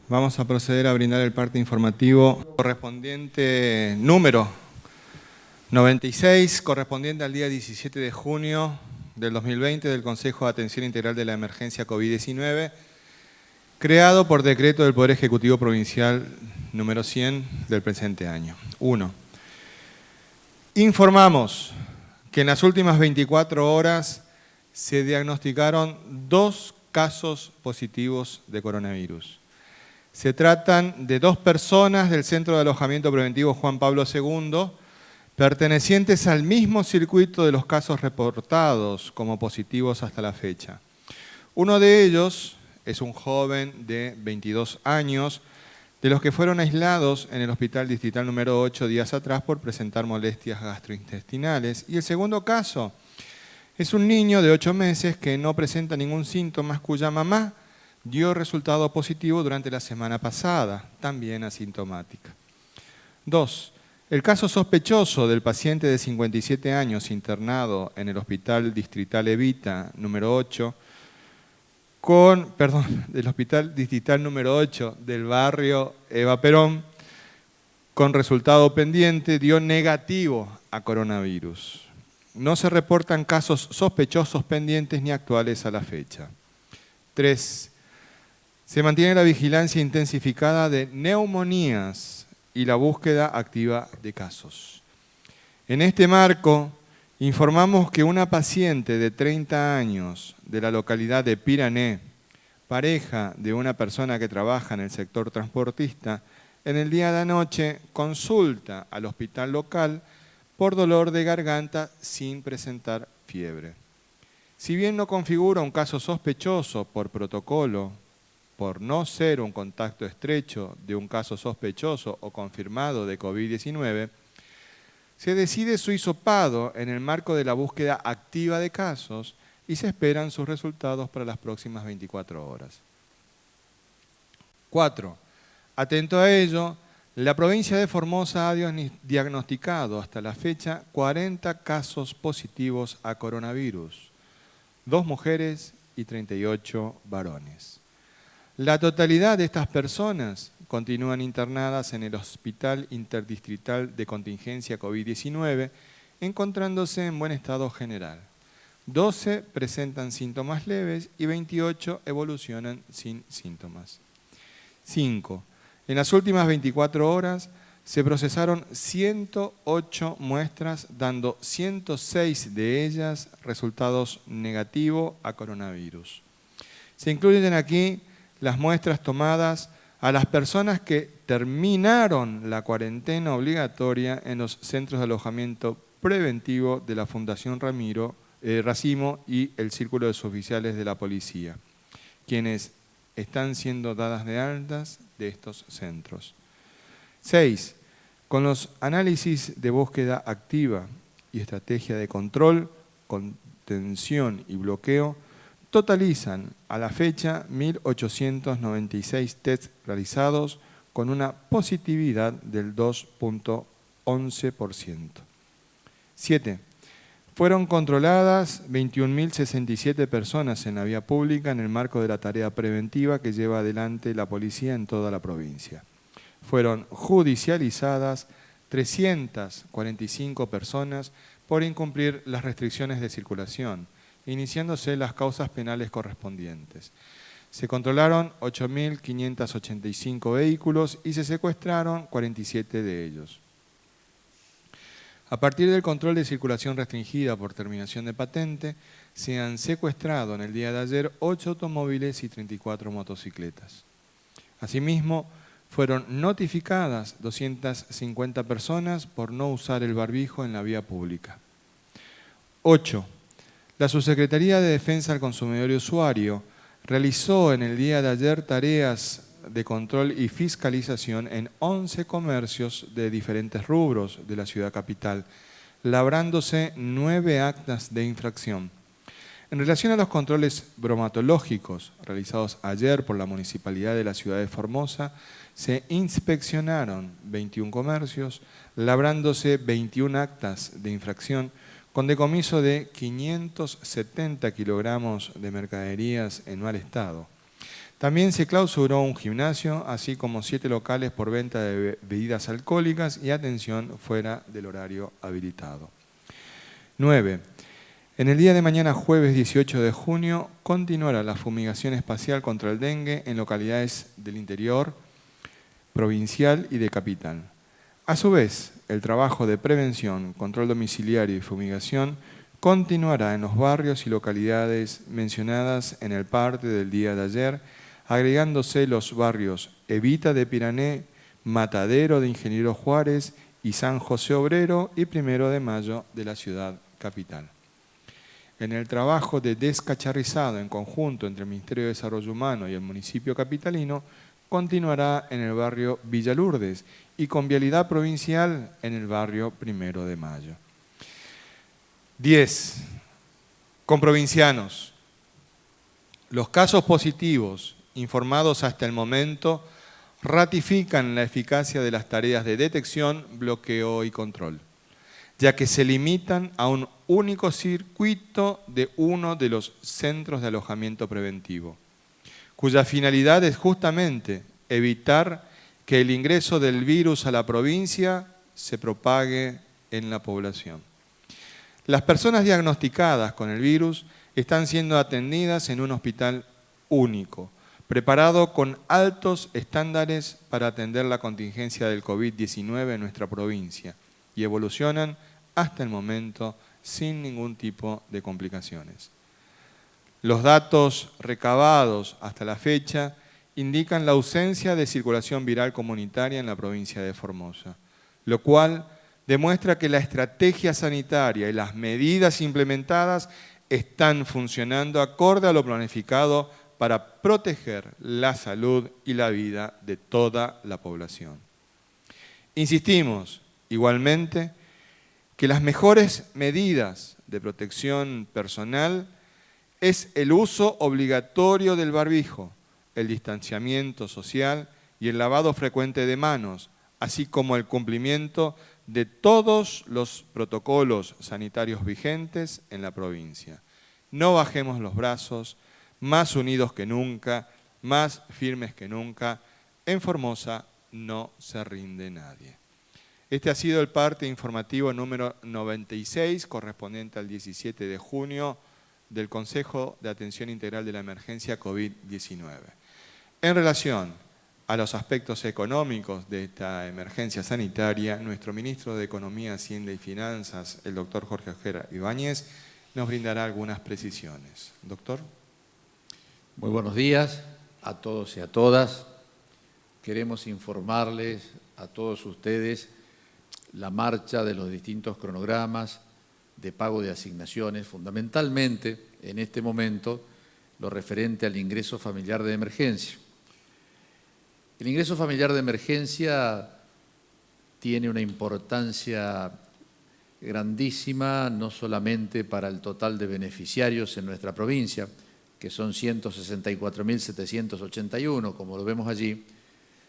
Vamos a proceder a brindar el parte informativo correspondiente número 96, correspondiente al día 17 de junio del 2020 del Consejo de Atención Integral de la Emergencia COVID-19, creado por decreto del Poder Ejecutivo Provincial número 100 del presente año. 1. Informamos que en las últimas 24 horas se diagnosticaron 2 casos positivos de coronavirus. Se tratan de 2 personas del Centro de Alojamiento Preventivo Juan Pablo II, pertenecientes al mismo circuito de los casos reportados como positivos hasta la fecha. Uno de ellos es un joven de 22 años, de los que fueron aislados en el Hospital Distrital número 8 días atrás por presentar molestias gastrointestinales. Y el segundo caso es un niño de 8 meses que no presenta ningún síntoma, cuya mamá dio resultado positivo durante la semana pasada, también asintomática. 2. El caso sospechoso del paciente de 57 años internado en el Hospital Distrital Evita número 8, del Hospital Distrital número 8 del barrio Eva Perón, con resultado pendiente, dio negativo a coronavirus. No se reportan casos sospechosos pendientes ni actuales a la fecha. 3. Se mantiene la vigilancia intensificada de neumonías y la búsqueda activa de casos. En este marco, informamos que una paciente de 30 años de la localidad de Pirané, pareja de una persona que trabaja en el sector transportista, en el día de anoche consulta al hospital local por dolor de garganta sin presentar fiebre. Si bien no configura un caso sospechoso por protocolo, por no ser un contacto estrecho de un caso sospechoso o confirmado de COVID-19, se decide su hisopado en el marco de la búsqueda activa de casos y se esperan sus resultados para las próximas 24 horas. 4. Atento a ello, la provincia de Formosa ha diagnosticado hasta la fecha 40 casos positivos a coronavirus, 2 mujeres y 38 varones. La totalidad de estas personas continúan internadas en el Hospital Interdistrital de Contingencia COVID-19, encontrándose en buen estado general. 12 presentan síntomas leves y 28 evolucionan sin síntomas. 5. En las últimas 24 horas se procesaron 108 muestras, dando 106 de ellas resultados negativos a coronavirus. Se incluyen aquí las muestras tomadas a las personas que terminaron la cuarentena obligatoria en los centros de alojamiento preventivo de la Fundación Racimo y el Círculo de Suboficiales de la Policía, quienes están siendo dadas de altas de estos centros. 6. Con los análisis de búsqueda activa y estrategia de control, contención y bloqueo, totalizan a la fecha 1.896 tests realizados con una positividad del 2.11%. 7. Fueron controladas 21.067 personas en la vía pública en el marco de la tarea preventiva que lleva adelante la policía en toda la provincia. Fueron judicializadas 345 personas por incumplir las restricciones de circulación, iniciándose las causas penales correspondientes. Se controlaron 8.585 vehículos y se secuestraron 47 de ellos. A partir del control de circulación restringida por terminación de patente, se han secuestrado en el día de ayer 8 automóviles y 34 motocicletas. Asimismo, fueron notificadas 250 personas por no usar el barbijo en la vía pública. 8. La Subsecretaría de Defensa al Consumidor y Usuario realizó en el día de ayer tareas de control y fiscalización en 11 comercios de diferentes rubros de la ciudad capital, labrándose 9 actas de infracción. En relación a los controles bromatológicos realizados ayer por la Municipalidad de la ciudad de Formosa, se inspeccionaron 21 comercios, labrándose 21 actas de infracción, con decomiso de 570 kilogramos de mercaderías en mal estado. También se clausuró un gimnasio, así como 7 locales por venta de bebidas alcohólicas y atención fuera del horario habilitado. 9. En el día de mañana, jueves 18 de junio, continuará la fumigación espacial contra el dengue en localidades del interior, provincial y de capital. A su vez, el trabajo de prevención, control domiciliario y fumigación continuará en los barrios y localidades mencionadas en el parte del día de ayer, agregándose los barrios Evita de Pirané, Matadero de Ingeniero Juárez y San José Obrero y 1 de Mayo de la ciudad capital. En el trabajo de descacharrizado en conjunto entre el Ministerio de Desarrollo Humano y el municipio capitalino, continuará en el barrio Villa Lourdes y con vialidad provincial en el barrio 1 de Mayo. 10. Con provincianos. Los casos positivos informados hasta el momento ratifican la eficacia de las tareas de detección, bloqueo y control, ya que se limitan a un único circuito de uno de los centros de alojamiento preventivo, cuya finalidad es justamente evitar que el ingreso del virus a la provincia se propague en la población. Las personas diagnosticadas con el virus están siendo atendidas en un hospital único, preparado con altos estándares para atender la contingencia del COVID-19 en nuestra provincia, y evolucionan hasta el momento sin ningún tipo de complicaciones. Los datos recabados hasta la fecha indican la ausencia de circulación viral comunitaria en la provincia de Formosa, lo cual demuestra que la estrategia sanitaria y las medidas implementadas están funcionando acorde a lo planificado para proteger la salud y la vida de toda la población. Insistimos, igualmente, que las mejores medidas de protección personal es el uso obligatorio del barbijo, el distanciamiento social y el lavado frecuente de manos, así como el cumplimiento de todos los protocolos sanitarios vigentes en la provincia. No bajemos los brazos, más unidos que nunca, más firmes que nunca. En Formosa no se rinde nadie. Este ha sido el parte informativo número 96, correspondiente al 17 de junio del Consejo de Atención Integral de la Emergencia COVID-19. En relación a los aspectos económicos de esta emergencia sanitaria, nuestro ministro de Economía, Hacienda y Finanzas, el doctor Jorge Ojeda Ibáñez, nos brindará algunas precisiones. Doctor. Muy buenos días a todos y a todas. Queremos informarles a todos ustedes la marcha de los distintos cronogramas de pago de asignaciones, fundamentalmente en este momento lo referente al ingreso familiar de emergencia. El ingreso familiar de emergencia tiene una importancia grandísima, no solamente para el total de beneficiarios en nuestra provincia, que son 164.781, como lo vemos allí,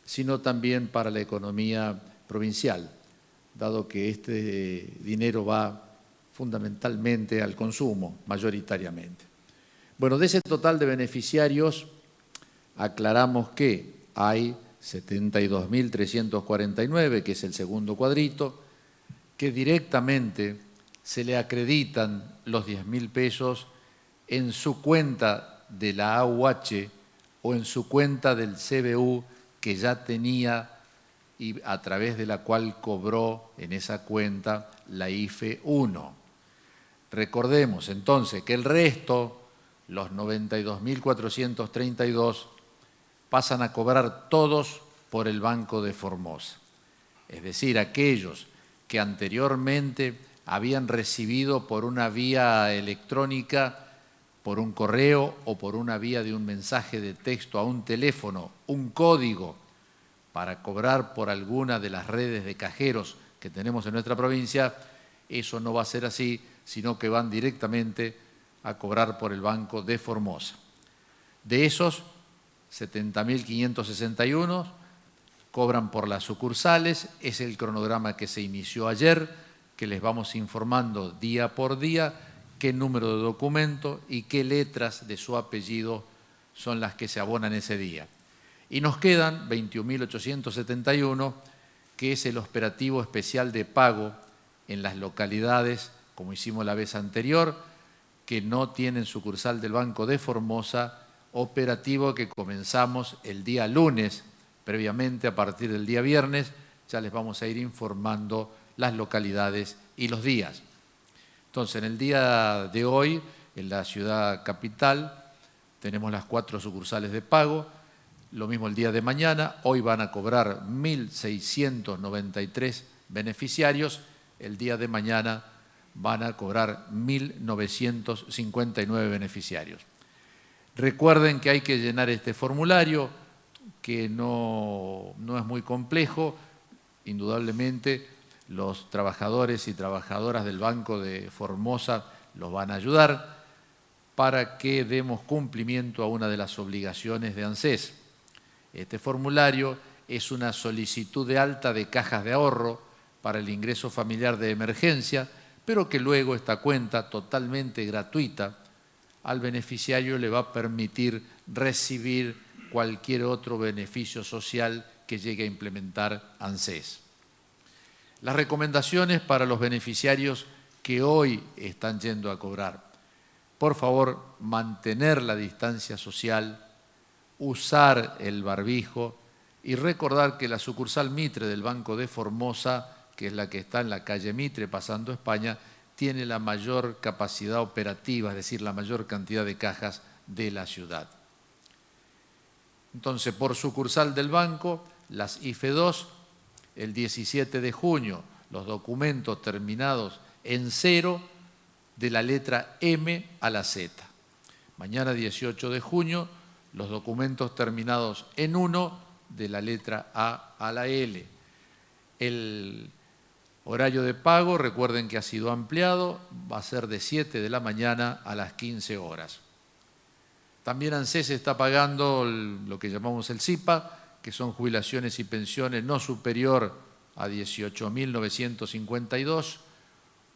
sino también para la economía provincial, dado que este dinero va fundamentalmente al consumo, mayoritariamente. Bueno, de ese total de beneficiarios, aclaramos que hay 72.349, que es el segundo cuadrito, que directamente se le acreditan los 10.000 pesos en su cuenta de la AUH o en su cuenta del CBU que ya tenía y a través de la cual cobró en esa cuenta la IFE 1. Recordemos entonces que el resto, los 92.432, pasan a cobrar todos por el Banco de Formosa. Es decir, aquellos que anteriormente habían recibido por una vía electrónica, por un correo o por una vía de un mensaje de texto a un teléfono, un código para cobrar por alguna de las redes de cajeros que tenemos en nuestra provincia, eso no va a ser así, sino que van directamente a cobrar por el Banco de Formosa. De esos, 70.561 cobran por las sucursales, es el cronograma que se inició ayer, que les vamos informando día por día qué número de documento y qué letras de su apellido son las que se abonan ese día. Y nos quedan 21.871, que es el operativo especial de pago en las localidades, como hicimos la vez anterior, que no tienen sucursal del Banco de Formosa, operativo que comenzamos el día lunes, previamente a partir del día viernes, ya les vamos a ir informando las localidades y los días. Entonces, en el día de hoy, en la ciudad capital, tenemos las 4 sucursales de pago, lo mismo el día de mañana, hoy van a cobrar 1.693 beneficiarios, el día de mañana van a cobrar 1.959 beneficiarios. Recuerden que hay que llenar este formulario, que no es muy complejo. Indudablemente los trabajadores y trabajadoras del Banco de Formosa los van a ayudar para que demos cumplimiento a una de las obligaciones de ANSES. Este formulario es una solicitud de alta de cajas de ahorro para el ingreso familiar de emergencia, pero que luego esta cuenta totalmente gratuita al beneficiario le va a permitir recibir cualquier otro beneficio social que llegue a implementar ANSES. Las recomendaciones para los beneficiarios que hoy están yendo a cobrar. Por favor, mantener la distancia social, usar el barbijo y recordar que la sucursal Mitre del Banco de Formosa, que es la que está en la calle Mitre pasando España, tiene la mayor capacidad operativa, es decir, la mayor cantidad de cajas de la ciudad. Entonces, por sucursal del banco, las IFE 2, el 17 de junio, los documentos terminados en 0 de la letra M a la Z. Mañana, 18 de junio, los documentos terminados en 1 de la letra A a la L. El horario de pago, recuerden que ha sido ampliado, va a ser de 7 de la mañana a las 15 horas. También ANSES está pagando lo que llamamos el SIPA, que son jubilaciones y pensiones no superior a 18.952.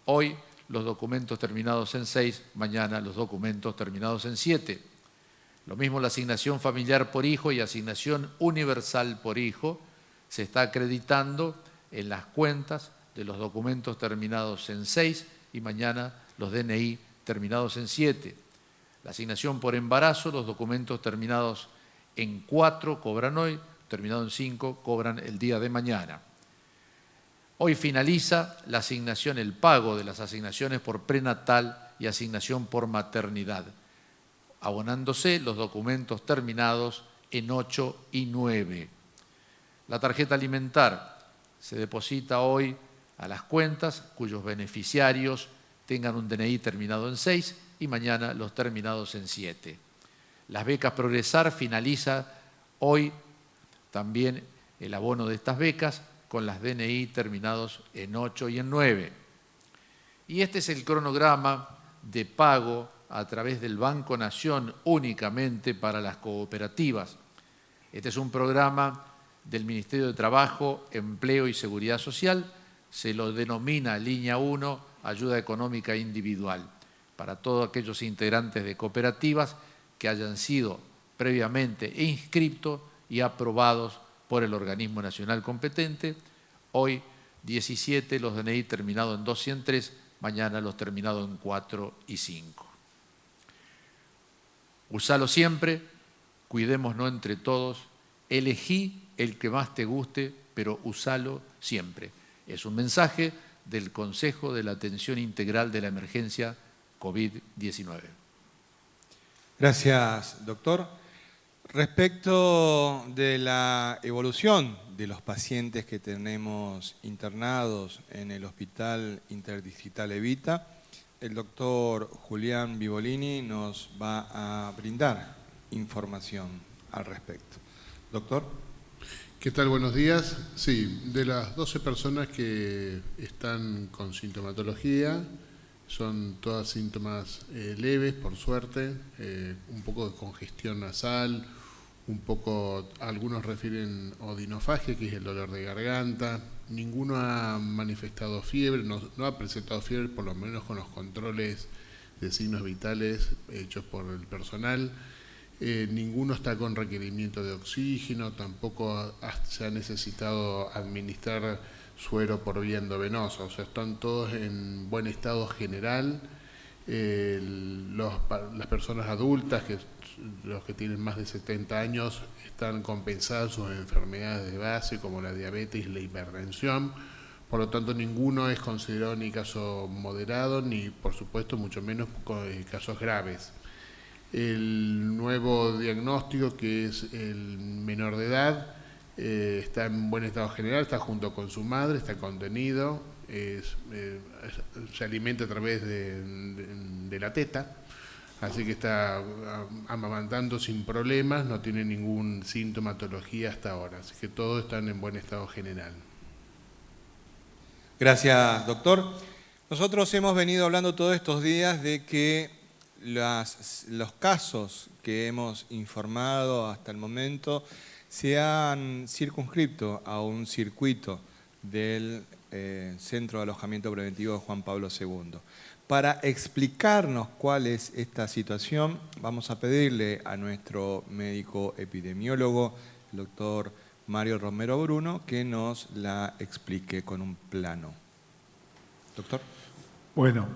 Hoy los documentos terminados en 6, mañana los documentos terminados en 7. Lo mismo la asignación familiar por hijo y asignación universal por hijo se está acreditando en las cuentas de los documentos terminados en 6 y mañana los DNI terminados en 7. La asignación por embarazo, los documentos terminados en 4 cobran hoy, terminados en 5 cobran el día de mañana. Hoy finaliza la asignación, el pago de las asignaciones por prenatal y asignación por maternidad, abonándose los documentos terminados en 8 y 9. La tarjeta alimentar se deposita hoy a las cuentas cuyos beneficiarios tengan un DNI terminado en 6 y mañana los terminados en 7. Las becas Progresar finaliza hoy también el abono de estas becas con las DNI terminados en 8 y en 9. Y este es el cronograma de pago a través del Banco Nación únicamente para las cooperativas. Este es un programa del Ministerio de Trabajo, Empleo y Seguridad Social, se lo denomina Línea 1, Ayuda Económica Individual, para todos aquellos integrantes de cooperativas que hayan sido previamente inscritos y aprobados por el organismo nacional competente. Hoy 17 los DNI terminados en 2 y en 3, mañana los terminados en 4 y 5. Usalo siempre, cuidémonos entre todos, elegí el que más te guste, pero usalo siempre. Es un mensaje del Consejo de la Atención Integral de la Emergencia COVID-19. Gracias, doctor. Respecto de la evolución de los pacientes que tenemos internados en el Hospital Interdistrital Evita, el doctor Julián Vivolini nos va a brindar información al respecto. Doctor. ¿Qué tal? Buenos días. Sí, de las 12 personas que están con sintomatología, son todas síntomas leves, por suerte, un poco de congestión nasal, algunos refieren odinofagia, que es el dolor de garganta. Ninguno ha manifestado fiebre, no ha presentado fiebre, por lo menos con los controles de signos vitales hechos por el personal. ninguno está con requerimiento de oxígeno, tampoco se ha necesitado administrar suero por vía endovenosa, o sea, están todos en buen estado general. Las personas adultas, los que tienen más de 70 años, están compensadas sus enfermedades de base como la diabetes y la hipertensión, por lo tanto ninguno es considerado ni caso moderado ni, por supuesto, mucho menos casos graves. El nuevo diagnóstico, que es el menor de edad, está en buen estado general, está junto con su madre, está contenido, se alimenta a través de la teta, así que está amamantando sin problemas, no tiene ninguna sintomatología hasta ahora, así que todos están en buen estado general. Gracias, doctor. Nosotros hemos venido hablando todos estos días de que los casos que hemos informado hasta el momento se han circunscrito a un circuito del Centro de Alojamiento Preventivo de Juan Pablo II. Para explicarnos cuál es esta situación, vamos a pedirle a nuestro médico epidemiólogo, el doctor Mario Romero Bruno, que nos la explique con un plano. Doctor. Bueno,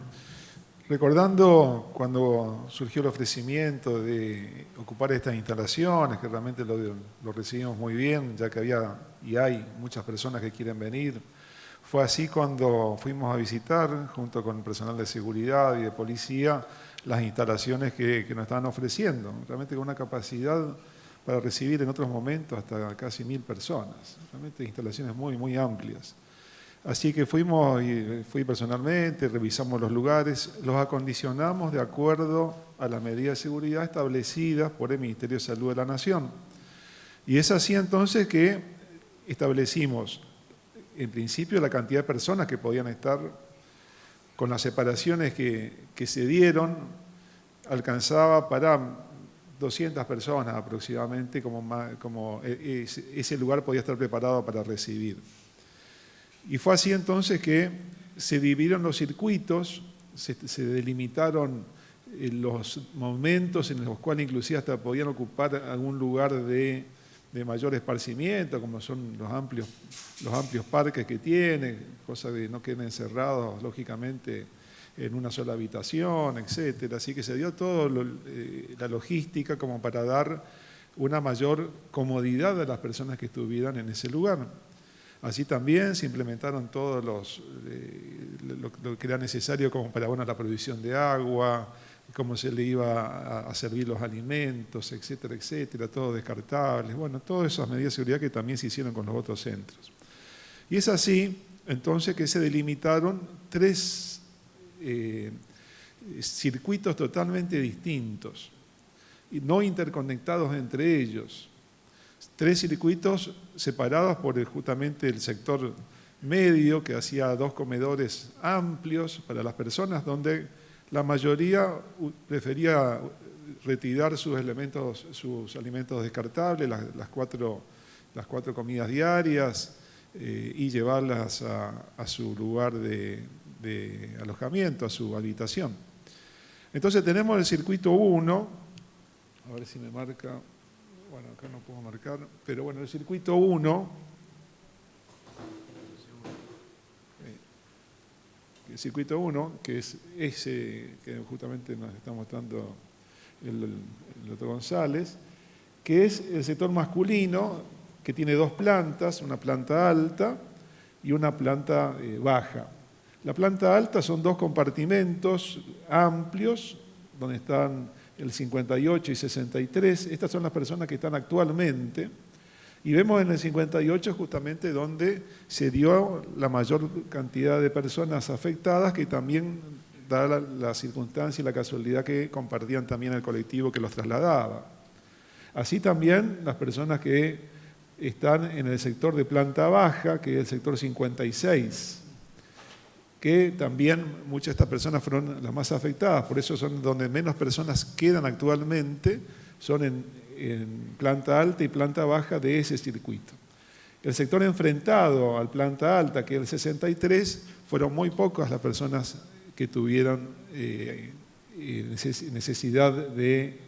recordando cuando surgió el ofrecimiento de ocupar estas instalaciones, que realmente lo recibimos muy bien, ya que había y hay muchas personas que quieren venir. Fue así cuando fuimos a visitar, junto con el personal de seguridad y de policía, las instalaciones que nos estaban ofreciendo, realmente con una capacidad para recibir en otros momentos hasta casi 1000 personas, realmente instalaciones muy, muy amplias. Así que fui personalmente, revisamos los lugares, los acondicionamos de acuerdo a las medidas de seguridad establecidas por el Ministerio de Salud de la Nación. Y es así entonces que establecimos, en principio, la cantidad de personas que podían estar. Con las separaciones que se dieron, alcanzaba para 200 personas aproximadamente, como ese lugar podía estar preparado para recibir. Y fue así entonces que se dividieron los circuitos, se delimitaron los momentos en los cuales inclusive hasta podían ocupar algún lugar de mayor esparcimiento, como son los amplios parques que tiene, cosa de no queden encerrados, lógicamente, en una sola habitación, etcétera. Así que se dio toda la logística como para dar una mayor comodidad a las personas que estuvieran en ese lugar. Así también se implementaron todos lo que era necesario como para la provisión de agua, cómo se le iba a servir los alimentos, etcétera, etcétera, todo descartable. Bueno, todas esas medidas de seguridad que también se hicieron con los otros centros. Y es así, entonces, que se delimitaron 3 circuitos totalmente distintos, y no interconectados entre ellos. 3 circuitos separados por justamente el sector medio, que hacía 2 comedores amplios para las personas, donde la mayoría prefería retirar sus alimentos descartables, las cuatro comidas diarias, y llevarlas a su lugar de alojamiento, a su habitación. Entonces tenemos el circuito 1, a ver si me marca, bueno, acá no puedo marcar, pero bueno, el circuito 1, el circuito 1, que es ese que justamente nos está mostrando el doctor González, que es el sector masculino, que tiene 2 plantas, una planta alta y una planta baja. La planta alta son 2 compartimentos amplios, donde están el 58 y 63. Estas son las personas que están actualmente. Y vemos en el 58 justamente donde se dio la mayor cantidad de personas afectadas, que también da la circunstancia y la casualidad que compartían también el colectivo que los trasladaba. Así también las personas que están en el sector de planta baja, que es el sector 56, que también muchas de estas personas fueron las más afectadas, por eso son donde menos personas quedan actualmente, son en planta alta y planta baja de ese circuito. El sector enfrentado al planta alta, que es el 63, fueron muy pocas las personas que tuvieron necesidad de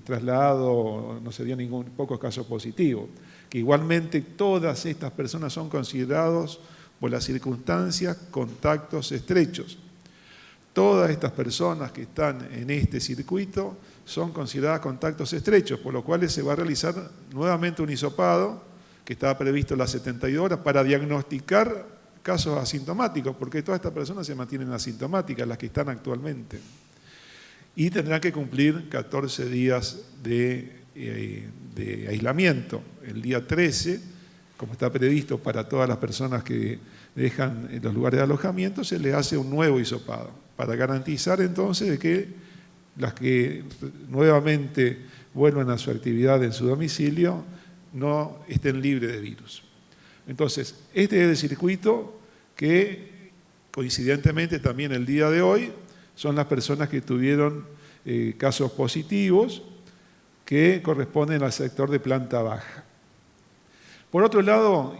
trasladado, no se dio pocos casos positivos. Que igualmente todas estas personas son considerados por las circunstancias contactos estrechos. Todas estas personas que están en este circuito son consideradas contactos estrechos, por lo cual se va a realizar nuevamente un hisopado que estaba previsto las 72 horas para diagnosticar casos asintomáticos, porque todas estas personas se mantienen asintomáticas, las que están actualmente. Y tendrán que cumplir 14 días de aislamiento. El día 13, como está previsto para todas las personas que dejan los lugares de alojamiento, se les hace un nuevo hisopado, para garantizar entonces de que las que nuevamente vuelvan a su actividad en su domicilio no estén libres de virus. Entonces, este es el circuito que, coincidentemente también el día de hoy, son las personas que tuvieron casos positivos que corresponden al sector de planta baja. Por otro lado,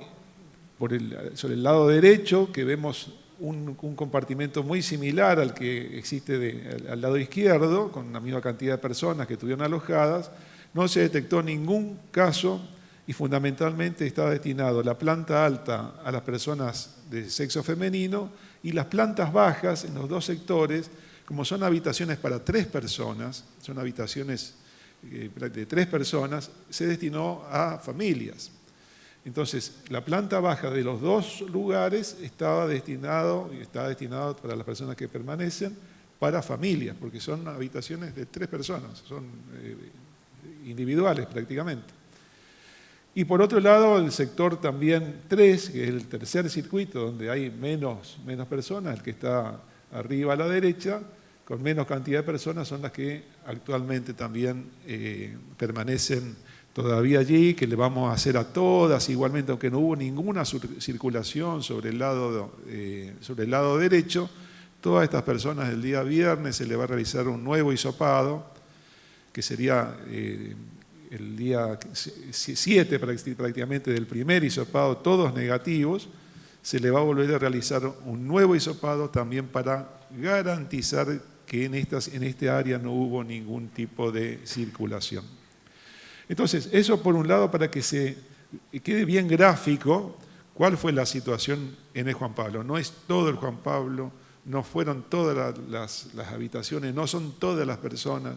sobre el lado derecho, que vemos un compartimento muy similar al que existe al lado izquierdo, con la misma cantidad de personas que estuvieron alojadas, no se detectó ningún caso y fundamentalmente está destinado la planta alta a las personas de sexo femenino y las plantas bajas en los dos sectores, como son habitaciones para 3 personas, son habitaciones de 3 personas, se destinó a familias. Entonces, la planta baja de los dos lugares está destinado para las personas que permanecen, para familias, porque son habitaciones de 3 personas, son individuales prácticamente. Y por otro lado, el sector también 3, que es el tercer circuito, donde hay menos personas, el que está arriba a la derecha, con menos cantidad de personas, son las que actualmente también permanecen todavía allí, que le vamos a hacer a todas, igualmente, aunque no hubo ninguna circulación sobre el lado derecho, todas estas personas el día viernes se le va a realizar un nuevo hisopado, que sería el día 7 prácticamente del primer hisopado, todos negativos, se le va a volver a realizar un nuevo hisopado también para garantizar que en este área no hubo ningún tipo de circulación. Entonces, eso por un lado para que se quede bien gráfico cuál fue la situación en el Juan Pablo. No es todo el Juan Pablo, no fueron todas las habitaciones, no son todas las personas.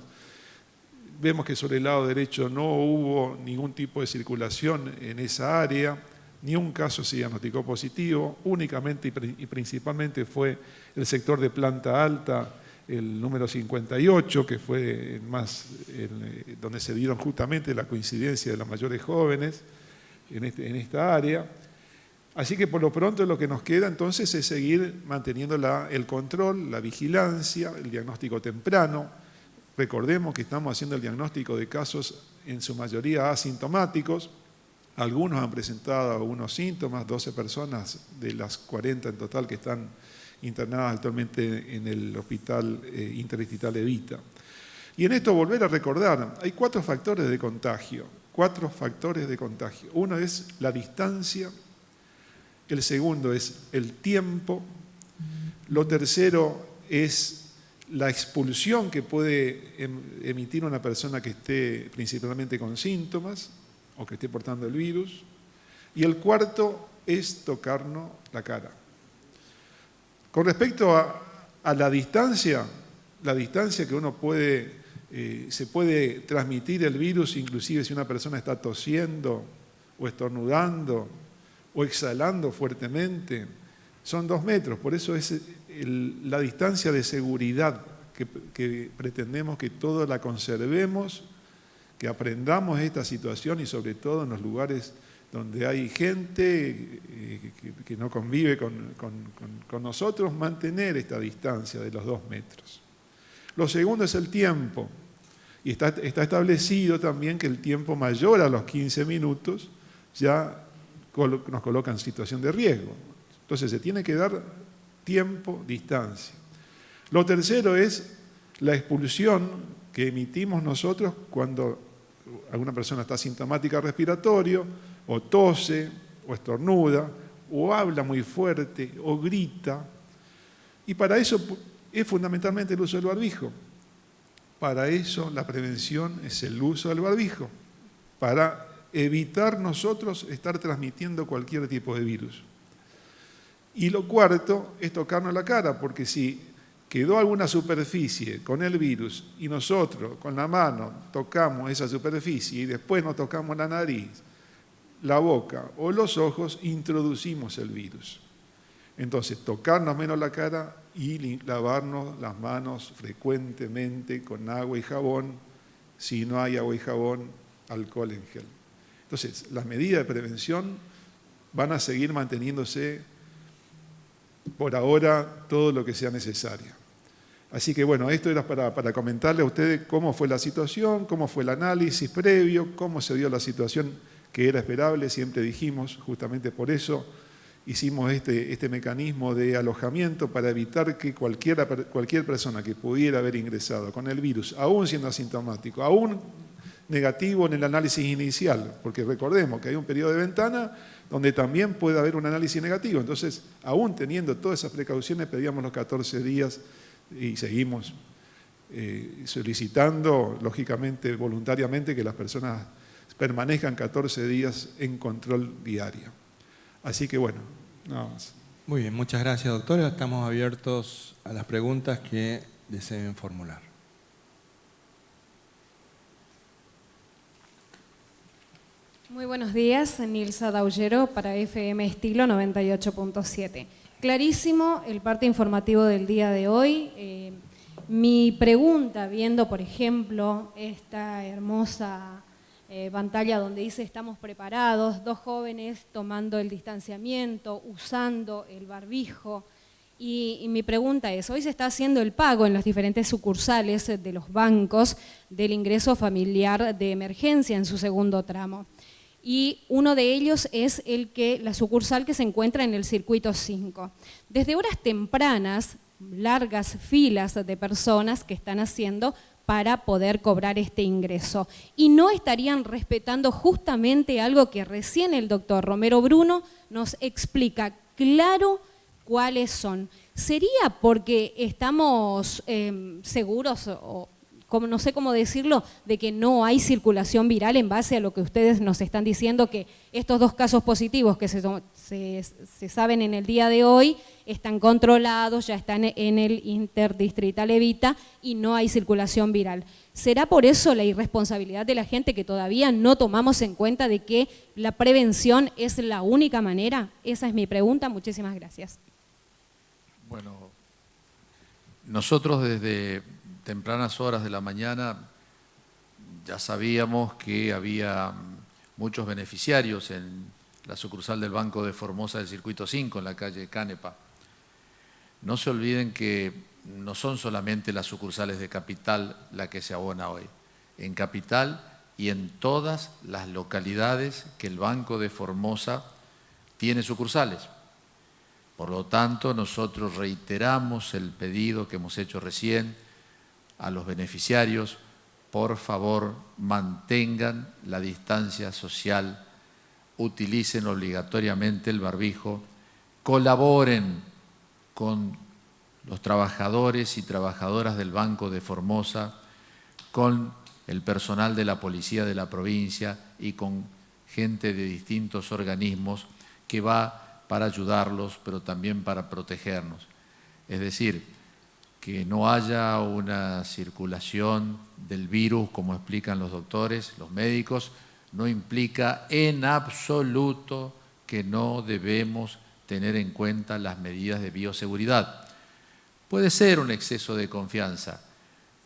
Vemos que sobre el lado derecho no hubo ningún tipo de circulación en esa área, ni un caso se diagnosticó positivo, únicamente y principalmente fue el sector de planta alta, el número 58, que fue donde se dieron justamente la coincidencia de los mayores jóvenes en esta área. Así que por lo pronto lo que nos queda entonces es seguir manteniendo el control, la vigilancia, el diagnóstico temprano. Recordemos que estamos haciendo el diagnóstico de casos en su mayoría asintomáticos. Algunos han presentado algunos síntomas, 12 personas de las 40 en total que están internadas actualmente en el Hospital Interdistrital Evita. Y en esto volver a recordar, hay 4 factores de contagio, 4 factores de contagio. Uno es la distancia, el segundo es el tiempo, lo tercero es la expulsión que puede emitir una persona que esté principalmente con síntomas o que esté portando el virus, y el cuarto es tocarnos la cara. Con respecto a la distancia que uno se puede transmitir el virus, inclusive si una persona está tosiendo o estornudando o exhalando fuertemente, son 2 metros. Por eso es la distancia de seguridad que pretendemos que todos la conservemos, que aprendamos esta situación y sobre todo en los lugares donde hay gente que no convive con nosotros, mantener esta distancia de los 2 metros. Lo segundo es el tiempo, y está establecido también que el tiempo mayor a los 15 minutos ya nos coloca en situación de riesgo. Entonces se tiene que dar tiempo, distancia. Lo tercero es la expulsión que emitimos nosotros cuando alguna persona está asintomática respiratorio, o tose, o estornuda, o habla muy fuerte, o grita. Y para eso es fundamentalmente el uso del barbijo. Para eso la prevención es el uso del barbijo, para evitar nosotros estar transmitiendo cualquier tipo de virus. Y lo cuarto es tocarnos la cara, porque si quedó alguna superficie con el virus y nosotros con la mano tocamos esa superficie y después nos tocamos la nariz, la boca o los ojos, introducimos el virus. Entonces, tocarnos menos la cara y lavarnos las manos frecuentemente con agua y jabón. Si no hay agua y jabón, alcohol en gel. Entonces, las medidas de prevención van a seguir manteniéndose por ahora todo lo que sea necesario. Así que bueno, esto era para comentarle a ustedes cómo fue la situación, cómo fue el análisis previo, cómo se dio la situación que era esperable, siempre dijimos, justamente por eso hicimos este mecanismo de alojamiento para evitar que cualquier persona que pudiera haber ingresado con el virus, aún siendo asintomático, aún negativo en el análisis inicial, porque recordemos que hay un periodo de ventana donde también puede haber un análisis negativo. Entonces, aún teniendo todas esas precauciones, pedíamos los 14 días y seguimos solicitando, lógicamente, voluntariamente, que las personas permanezcan 14 días en control diario. Así que bueno, nada más. Muy bien, muchas gracias, doctor. Estamos abiertos a las preguntas que deseen formular. Muy buenos días, Nilsa Daullero para FM Estilo 98.7. Clarísimo el parte informativo del día de hoy. Mi pregunta, viendo por ejemplo esta hermosa pantalla donde dice estamos preparados, 2 jóvenes tomando el distanciamiento, usando el barbijo, y mi pregunta es, hoy se está haciendo el pago en las diferentes sucursales de los bancos del ingreso familiar de emergencia en su segundo tramo. Y uno de ellos es la sucursal que se encuentra en el circuito 5. Desde horas tempranas, largas filas de personas que están haciendo para poder cobrar este ingreso. Y no estarían respetando justamente algo que recién el doctor Romero Bruno nos explica claro cuáles son. ¿Sería porque estamos seguros o no sé cómo decirlo, de que no hay circulación viral en base a lo que ustedes nos están diciendo, que estos 2 casos positivos que se saben en el día de hoy están controlados, ya están en el interdistrital Evita y no hay circulación viral? ¿Será por eso la irresponsabilidad de la gente que todavía no tomamos en cuenta de que la prevención es la única manera? Esa es mi pregunta. Muchísimas gracias. Bueno, nosotros desde tempranas horas de la mañana ya sabíamos que había muchos beneficiarios en la sucursal del Banco de Formosa del Circuito 5, en la calle Canepa. No se olviden que no son solamente las sucursales de Capital la que se abona hoy. En Capital y en todas las localidades que el Banco de Formosa tiene sucursales. Por lo tanto, nosotros reiteramos el pedido que hemos hecho recién a los beneficiarios: por favor, mantengan la distancia social, utilicen obligatoriamente el barbijo, colaboren con los trabajadores y trabajadoras del Banco de Formosa, con el personal de la policía de la provincia y con gente de distintos organismos que va para ayudarlos, pero también para protegernos. Es decir, que no haya una circulación del virus, como explican los doctores, los médicos, no implica en absoluto que no debemos tener en cuenta las medidas de bioseguridad. Puede ser un exceso de confianza.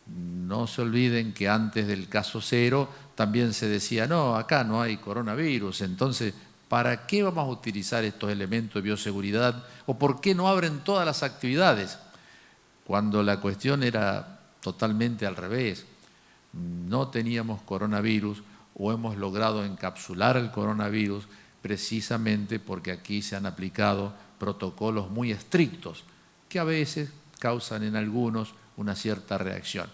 No se olviden que antes del caso 0 también se decía, no, acá no hay coronavirus, entonces, ¿para qué vamos a utilizar estos elementos de bioseguridad? ¿O por qué no abren todas las actividades? Cuando la cuestión era totalmente al revés. No teníamos coronavirus o hemos logrado encapsular el coronavirus precisamente porque aquí se han aplicado protocolos muy estrictos que a veces causan en algunos una cierta reacción.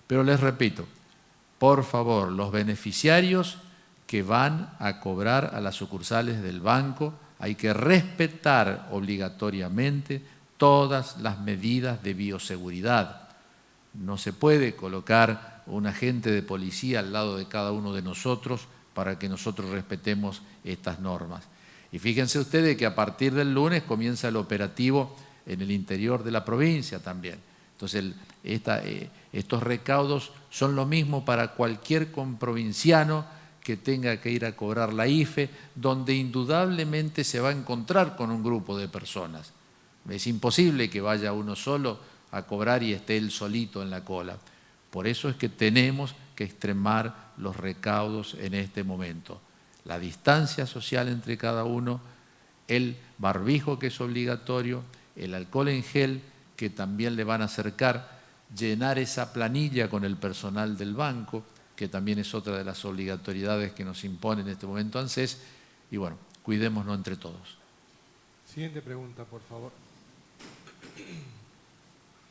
Pero les repito, por favor, los beneficiarios que van a cobrar a las sucursales del banco, hay que respetar obligatoriamente todas las medidas de bioseguridad. no se puede colocar un agente de policía al lado de cada uno de nosotros para que nosotros respetemos estas normas. Y fíjense ustedes que a partir del lunes comienza el operativo en el interior de la provincia también. Entonces, estos recaudos son lo mismo para cualquier comprovinciano que tenga que ir a cobrar la IFE, donde indudablemente se va a encontrar con un grupo de personas. Es imposible que vaya uno solo a cobrar y esté él solito en la cola. Por eso es que tenemos que extremar los recaudos en este momento. La distancia social entre cada uno, el barbijo que es obligatorio, el alcohol en gel que también le van a acercar, llenar esa planilla con el personal del banco, que también es otra de las obligatoriedades que nos impone en este momento ANSES, y bueno, cuidémonos entre todos. Siguiente pregunta, por favor.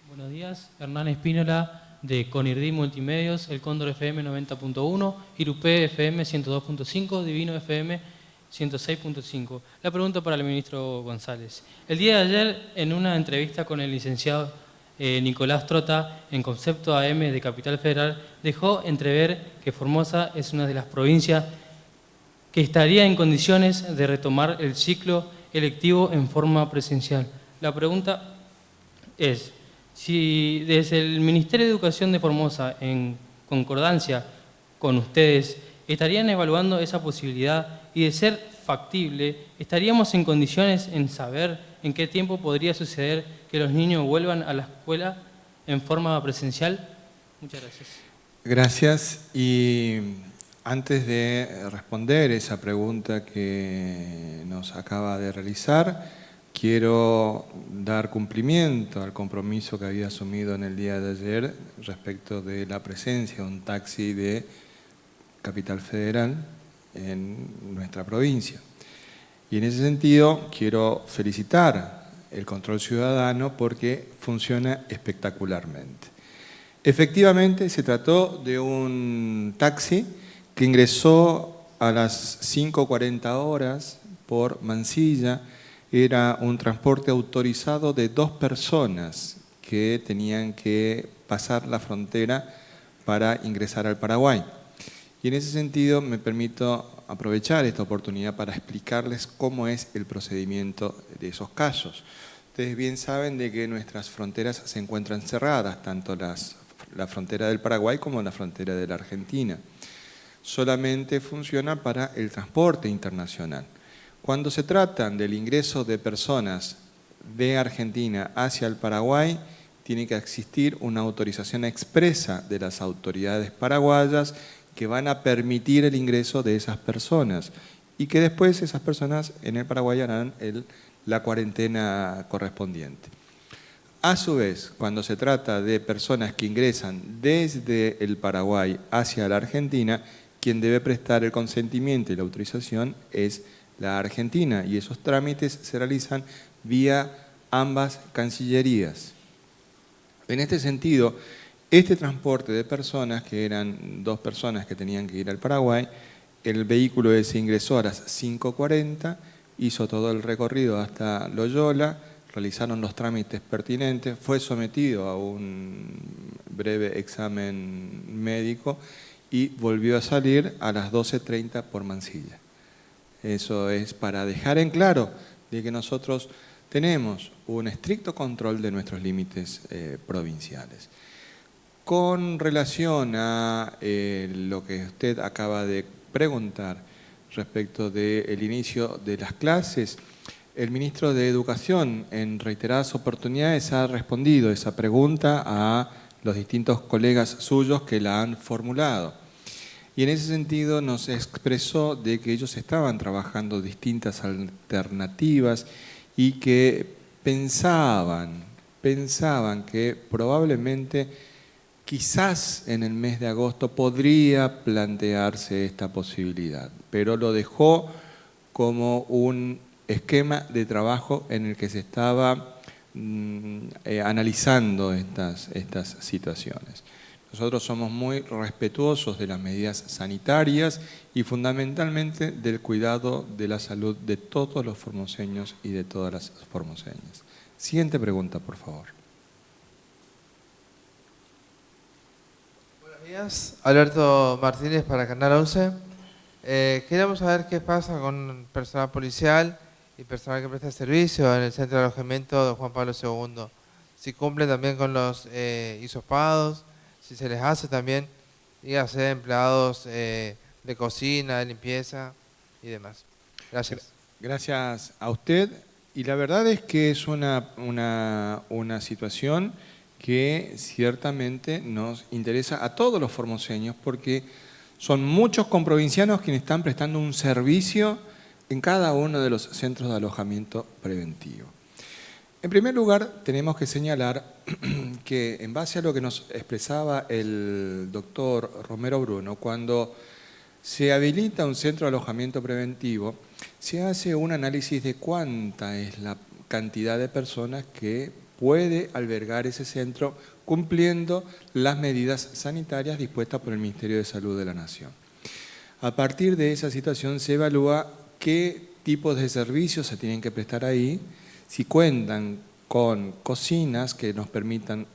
Buenos días, Hernán Espínola de Conirdí Multimedios, El Cóndor FM 90.1, Irupé FM 102.5, Divino FM 106.5. La pregunta para el ministro González. El día de ayer, en una entrevista con el licenciado Nicolás Trota, en Concepto AM de Capital Federal, dejó entrever que Formosa es una de las provincias que estaría en condiciones de retomar el ciclo electivo en forma presencial. La pregunta es, si desde el Ministerio de Educación de Formosa, en concordancia con ustedes, estarían evaluando esa posibilidad y de ser factible, ¿estaríamos en condiciones en saber en qué tiempo podría suceder que los niños vuelvan a la escuela en forma presencial? Muchas gracias. Gracias. Y antes de responder esa pregunta que nos acaba de realizar, quiero dar cumplimiento al compromiso que había asumido en el día de ayer respecto de la presencia de un taxi de Capital Federal en nuestra provincia. Y en ese sentido quiero felicitar el control ciudadano porque funciona espectacularmente. Efectivamente se trató de un taxi que ingresó a las 5:40 horas por Mansilla. Era un transporte autorizado de 2 personas que tenían que pasar la frontera para ingresar al Paraguay. Y en ese sentido me permito aprovechar esta oportunidad para explicarles cómo es el procedimiento de esos casos. Ustedes bien saben de que nuestras fronteras se encuentran cerradas, tanto la frontera del Paraguay como la frontera de la Argentina. Solamente funciona para el transporte internacional. Cuando se trata del ingreso de personas de Argentina hacia el Paraguay, tiene que existir una autorización expresa de las autoridades paraguayas que van a permitir el ingreso de esas personas y que después esas personas en el Paraguay harán la cuarentena correspondiente. A su vez, cuando se trata de personas que ingresan desde el Paraguay hacia la Argentina, quien debe prestar el consentimiento y la autorización es la Argentina, y esos trámites se realizan vía ambas cancillerías. En este sentido, este transporte de personas, que eran 2 personas que tenían que ir al Paraguay, el vehículo se ingresó a las 5:40, hizo todo el recorrido hasta Loyola, realizaron los trámites pertinentes, fue sometido a un breve examen médico y volvió a salir a las 12:30 por Mansilla. Eso es para dejar en claro de que nosotros tenemos un estricto control de nuestros límites provinciales. Con relación a lo que usted acaba de preguntar respecto del inicio de las clases, el ministro de Educación en reiteradas oportunidades ha respondido esa pregunta a los distintos colegas suyos que la han formulado. Y en ese sentido nos expresó de que ellos estaban trabajando distintas alternativas y que pensaban que probablemente, quizás en el mes de agosto, podría plantearse esta posibilidad, pero lo dejó como un esquema de trabajo en el que se estaba analizando estas situaciones. Nosotros somos muy respetuosos de las medidas sanitarias y fundamentalmente del cuidado de la salud de todos los formoseños y de todas las formoseñas. Siguiente pregunta, por favor. días, Alberto Martínez para Canal 11. Queríamos saber qué pasa con personal policial y personal que presta servicio en el centro de alojamiento de Juan Pablo II. Si cumplen también con los hisopados, si se les hace también, dígase, empleados de cocina, de limpieza y demás. Gracias. Gracias a usted. Y la verdad es que es una situación que ciertamente nos interesa a todos los formoseños porque son muchos comprovincianos quienes están prestando un servicio en cada uno de los centros de alojamiento preventivo. En primer lugar, tenemos que señalar que en base a lo que nos expresaba el doctor Romero Bruno, cuando se habilita un centro de alojamiento preventivo, se hace un análisis de cuánta es la cantidad de personas que puede albergar ese centro cumpliendo las medidas sanitarias dispuestas por el Ministerio de Salud de la Nación. A partir de esa situación se evalúa qué tipos de servicios se tienen que prestar ahí, si cuentan con cocinas que nos permitan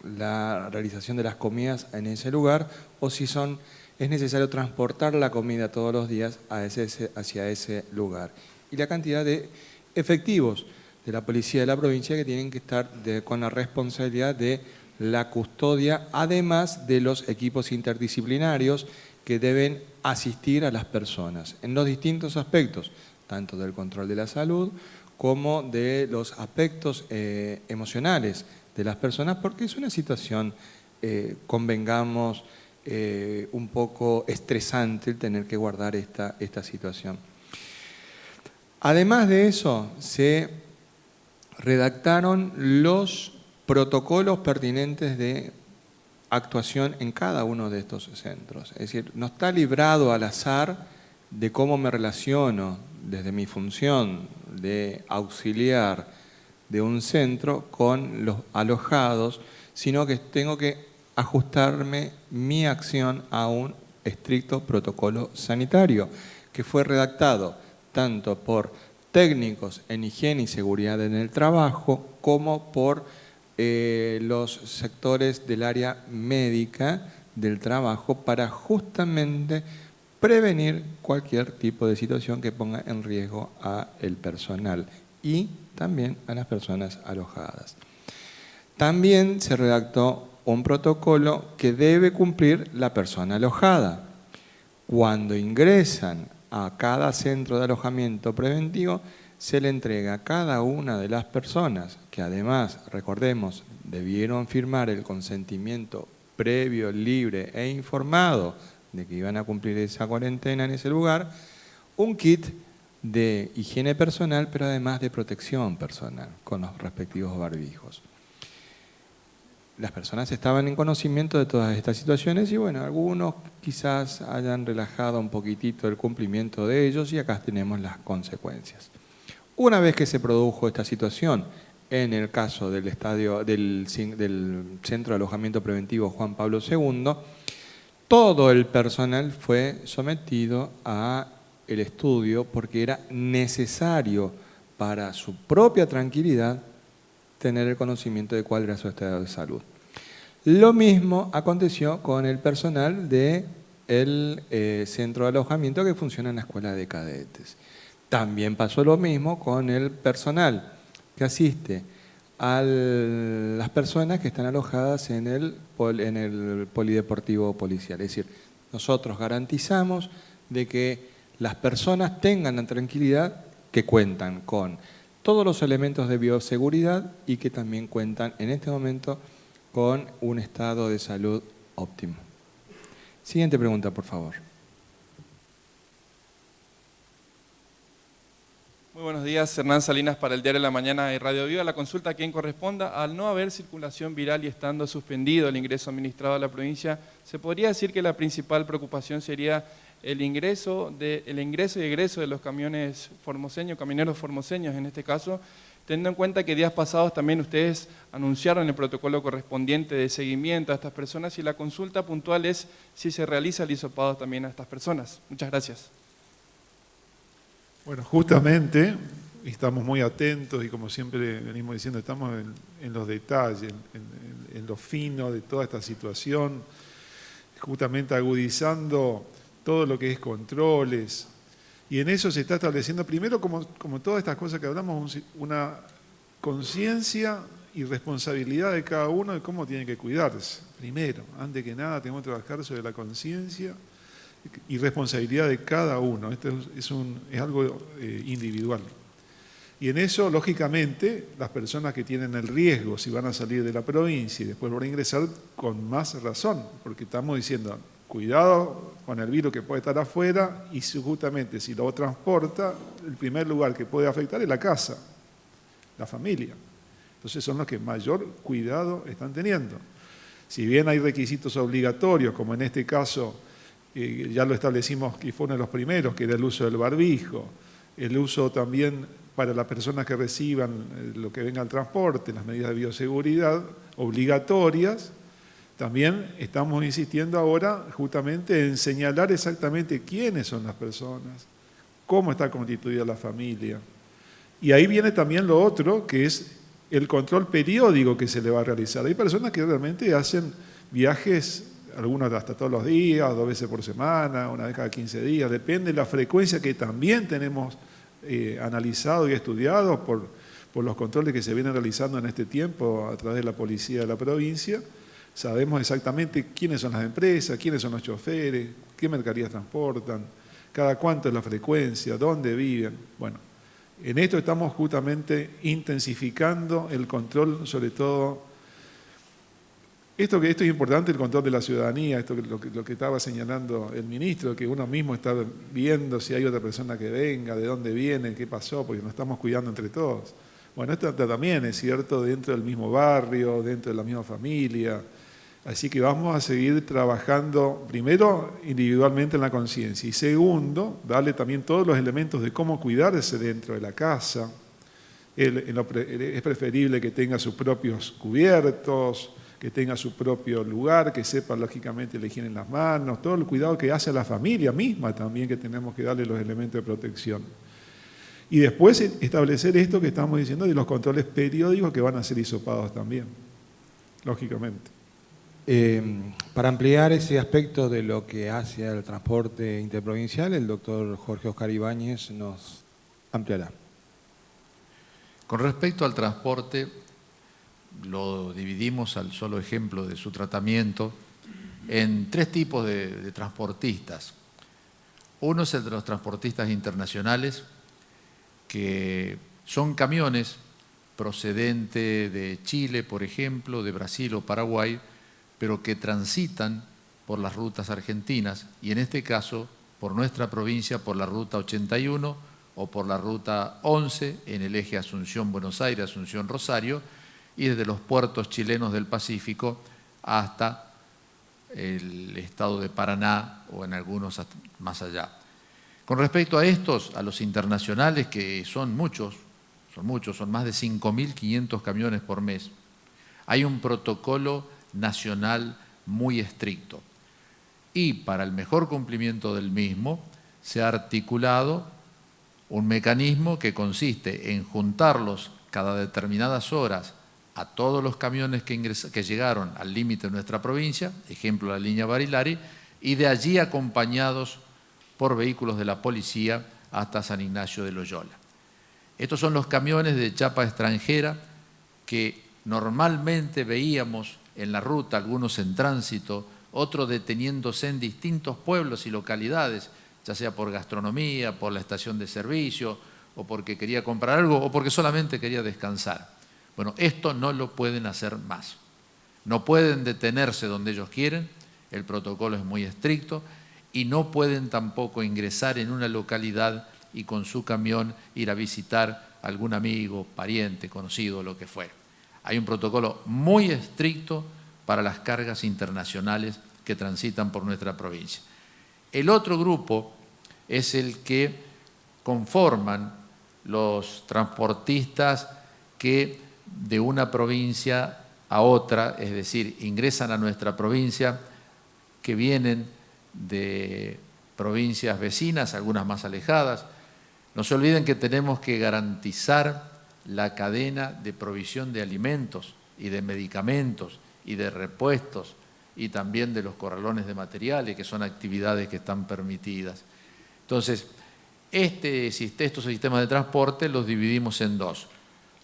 la realización de las comidas en ese lugar o si es necesario transportar la comida todos los días hacia ese lugar. Y la cantidad de efectivos de la policía de la provincia que tienen que estar con la responsabilidad de la custodia, además de los equipos interdisciplinarios que deben asistir a las personas en los distintos aspectos, tanto del control de la salud como de los aspectos emocionales de las personas, porque es una situación, convengamos, un poco estresante el tener que guardar esta situación. Además de eso, se redactaron los protocolos pertinentes de actuación en cada uno de estos centros. Es decir, no está librado al azar de cómo me relaciono desde mi función de auxiliar de un centro con los alojados, sino que tengo que ajustarme mi acción a un estricto protocolo sanitario que fue redactado tanto por técnicos en higiene y seguridad en el trabajo como por los sectores del área médica del trabajo para justamente prevenir cualquier tipo de situación que ponga en riesgo al personal y también a las personas alojadas. También se redactó un protocolo que debe cumplir la persona alojada. Cuando ingresan a cada centro de alojamiento preventivo, se le entrega a cada una de las personas que además, recordemos, debieron firmar el consentimiento previo, libre e informado de que iban a cumplir esa cuarentena en ese lugar, un kit de higiene personal, pero además de protección personal, con los respectivos barbijos. Las personas estaban en conocimiento de todas estas situaciones y bueno, algunos quizás hayan relajado un poquitito el cumplimiento de ellos y acá tenemos las consecuencias. Una vez que se produjo esta situación, en el caso del Centro de Alojamiento Preventivo Juan Pablo II, todo el personal fue sometido a el estudio porque era necesario para su propia tranquilidad tener el conocimiento de cuál era su estado de salud. Lo mismo aconteció con el personal del centro de alojamiento que funciona en la escuela de cadetes. También pasó lo mismo con el personal que asiste a las personas que están alojadas en el polideportivo policial. Es decir, nosotros garantizamos de que las personas tengan la tranquilidad que cuentan con todos los elementos de bioseguridad y que también cuentan en este momento con un estado de salud óptimo. Siguiente pregunta, por favor. Muy buenos días, Hernán Salinas para el Diario de la Mañana y Radio Viva. La consulta a quien corresponda, al no haber circulación viral y estando suspendido el ingreso administrado a la provincia, ¿se podría decir que la principal preocupación sería el ingreso y egreso de los camiones formoseños, camioneros formoseños en este caso, teniendo en cuenta que días pasados también ustedes anunciaron el protocolo correspondiente de seguimiento a estas personas y la consulta puntual es si se realiza el hisopado también a estas personas? Muchas gracias. Bueno, justamente estamos muy atentos y como siempre venimos diciendo, estamos en los detalles, en lo fino de toda esta situación. justamente agudizando todo lo que es controles. Y en eso se está estableciendo, primero, como todas estas cosas que hablamos, una conciencia y responsabilidad de cada uno de cómo tiene que cuidarse. Primero, antes que nada, tenemos que trabajar sobre la conciencia y responsabilidad de cada uno. Esto es algo individual. Y en eso, lógicamente, las personas que tienen el riesgo, si van a salir de la provincia y después van a ingresar, con más razón, porque estamos diciendo, cuidado con el virus que puede estar afuera, y justamente si lo transporta, el primer lugar que puede afectar es la casa, la familia. Entonces son los que mayor cuidado están teniendo. Si bien hay requisitos obligatorios, como en este caso ya lo establecimos que fue uno de los primeros, que era el uso del barbijo, el uso también para las personas que reciban lo que venga al transporte, las medidas de bioseguridad obligatorias, también estamos insistiendo ahora justamente en señalar exactamente quiénes son las personas, cómo está constituida la familia. Y ahí viene también lo otro, que es el control periódico que se le va a realizar. Hay personas que realmente hacen viajes, algunos hasta todos los días, 2 veces por semana, 1 vez cada 15 días, depende de la frecuencia que también tenemos analizado y estudiado por los controles que se vienen realizando en este tiempo a través de la policía de la provincia. Sabemos exactamente quiénes son las empresas, quiénes son los choferes, qué mercaderías transportan, cada cuánto es la frecuencia, dónde viven. Bueno, en esto estamos justamente intensificando el control, sobre todo, esto es importante, el control de la ciudadanía, lo que estaba señalando el ministro, que uno mismo está viendo si hay otra persona que venga, de dónde viene, qué pasó, porque nos estamos cuidando entre todos. Bueno, esto también es cierto dentro del mismo barrio, dentro de la misma familia. Así que vamos a seguir trabajando, primero, individualmente en la conciencia, y segundo, darle también todos los elementos de cómo cuidarse dentro de la casa. Es preferible que tenga sus propios cubiertos, que tenga su propio lugar, que sepa lógicamente la higiene en las manos, todo el cuidado que hace a la familia misma también, que tenemos que darle los elementos de protección. Y después establecer esto que estamos diciendo de los controles periódicos que van a ser hisopados también, lógicamente. Para ampliar ese aspecto de lo que hace al transporte interprovincial, el doctor Jorge Oscar Ibáñez nos ampliará. Con respecto al transporte, lo dividimos al solo ejemplo de su tratamiento en 3 tipos de transportistas. Uno es el de los transportistas internacionales, que son camiones procedentes de Chile, por ejemplo, de Brasil o Paraguay, pero que transitan por las rutas argentinas y en este caso por nuestra provincia por la ruta 81 o por la ruta 11 en el eje Asunción-Buenos Aires, Asunción-Rosario, y desde los puertos chilenos del Pacífico hasta el estado de Paraná o en algunos más allá. Con respecto a estos, a los internacionales, que son muchos, son más de 5.500 camiones por mes, hay un protocolo nacional muy estricto. Y para el mejor cumplimiento del mismo, se ha articulado un mecanismo que consiste en juntarlos cada determinadas horas a todos los camiones que llegaron al límite de nuestra provincia, ejemplo la línea Barilari, y de allí acompañados por vehículos de la policía hasta San Ignacio de Loyola. Estos son los camiones de chapa extranjera que normalmente veíamos en la ruta, algunos en tránsito, otros deteniéndose en distintos pueblos y localidades, ya sea por gastronomía, por la estación de servicio, o porque quería comprar algo, o porque solamente quería descansar. Bueno, esto no lo pueden hacer más. No pueden detenerse donde ellos quieren, el protocolo es muy estricto, y no pueden tampoco ingresar en una localidad y con su camión ir a visitar a algún amigo, pariente, conocido, lo que fuera. Hay un protocolo muy estricto para las cargas internacionales que transitan por nuestra provincia. El otro grupo es el que conforman los transportistas que de una provincia a otra, es decir, ingresan a nuestra provincia, que vienen de provincias vecinas, algunas más alejadas. No se olviden que tenemos que garantizar la cadena de provisión de alimentos y de medicamentos y de repuestos y también de los corralones de materiales, que son actividades que están permitidas. Entonces, estos sistemas de transporte los dividimos en dos.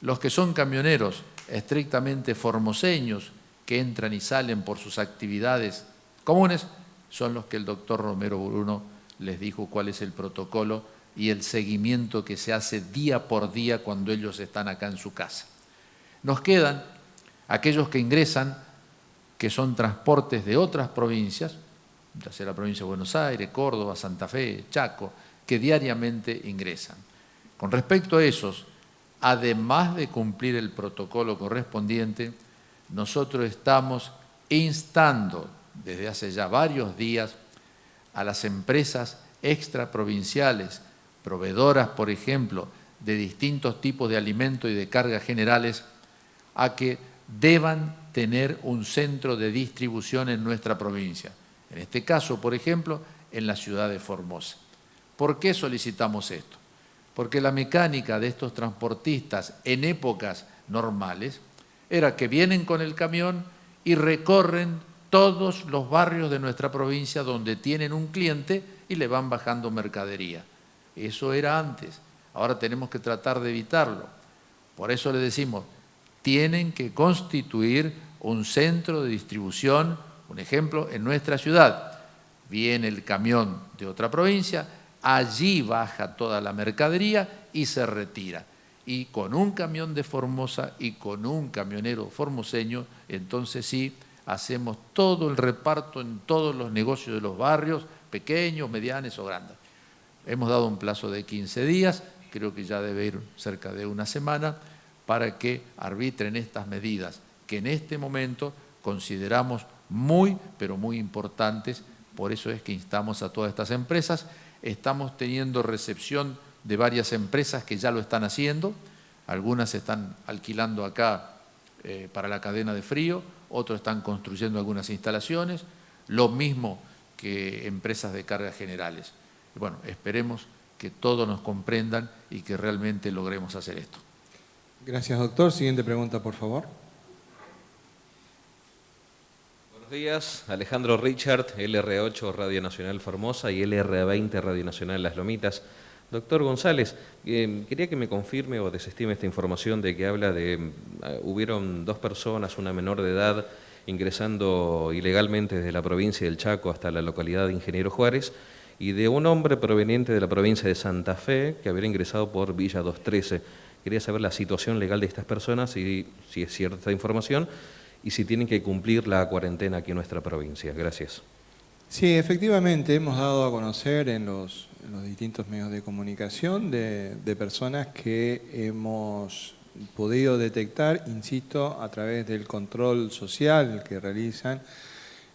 Los que son camioneros estrictamente formoseños, que entran y salen por sus actividades comunes, son los que el doctor Romero Bruno les dijo cuál es el protocolo y el seguimiento que se hace día por día cuando ellos están acá en su casa. Nos quedan aquellos que ingresan, que son transportes de otras provincias, ya sea la provincia de Buenos Aires, Córdoba, Santa Fe, Chaco, que diariamente ingresan. Con respecto a esos, además de cumplir el protocolo correspondiente, nosotros estamos instando desde hace ya varios días a las empresas extraprovinciales, proveedoras, por ejemplo, de distintos tipos de alimentos y de cargas generales, a que deban tener un centro de distribución en nuestra provincia. En este caso, por ejemplo, en la ciudad de Formosa. ¿Por qué solicitamos esto? Porque la mecánica de estos transportistas en épocas normales era que vienen con el camión y recorren todos los barrios de nuestra provincia donde tienen un cliente y le van bajando mercadería. Eso era antes, ahora tenemos que tratar de evitarlo. Por eso le decimos, tienen que constituir un centro de distribución, un ejemplo, en nuestra ciudad. Viene el camión de otra provincia, allí baja toda la mercadería y se retira. Y con un camión de Formosa y con un camionero formoseño, entonces sí, hacemos todo el reparto en todos los negocios de los barrios, pequeños, medianos o grandes. Hemos dado un plazo de 15 días, creo que ya debe ir cerca de una semana, para que arbitren estas medidas, que en este momento consideramos muy, pero muy importantes. Por eso es que instamos a todas estas empresas. Estamos teniendo recepción de varias empresas que ya lo están haciendo. Algunas están alquilando acá para la cadena de frío, otros están construyendo algunas instalaciones, lo mismo que empresas de cargas generales. Bueno, esperemos que todos nos comprendan y que realmente logremos hacer esto. Gracias, doctor. Siguiente pregunta, por favor. Buenos días, Alejandro Richard, LR8 Radio Nacional Formosa y LR20 Radio Nacional Las Lomitas. Doctor González, quería que me confirme o desestime esta información de que habla de hubieron 2 personas, una menor de edad, ingresando ilegalmente desde la provincia del Chaco hasta la localidad de Ingeniero Juárez, y de un hombre proveniente de la provincia de Santa Fe que había ingresado por Villa 213. Quería saber la situación legal de estas personas y si es cierta esta información y si tienen que cumplir la cuarentena aquí en nuestra provincia. Gracias. Sí, efectivamente hemos dado a conocer en los distintos medios de comunicación de personas que hemos podido detectar, insisto, a través del control social que realizan.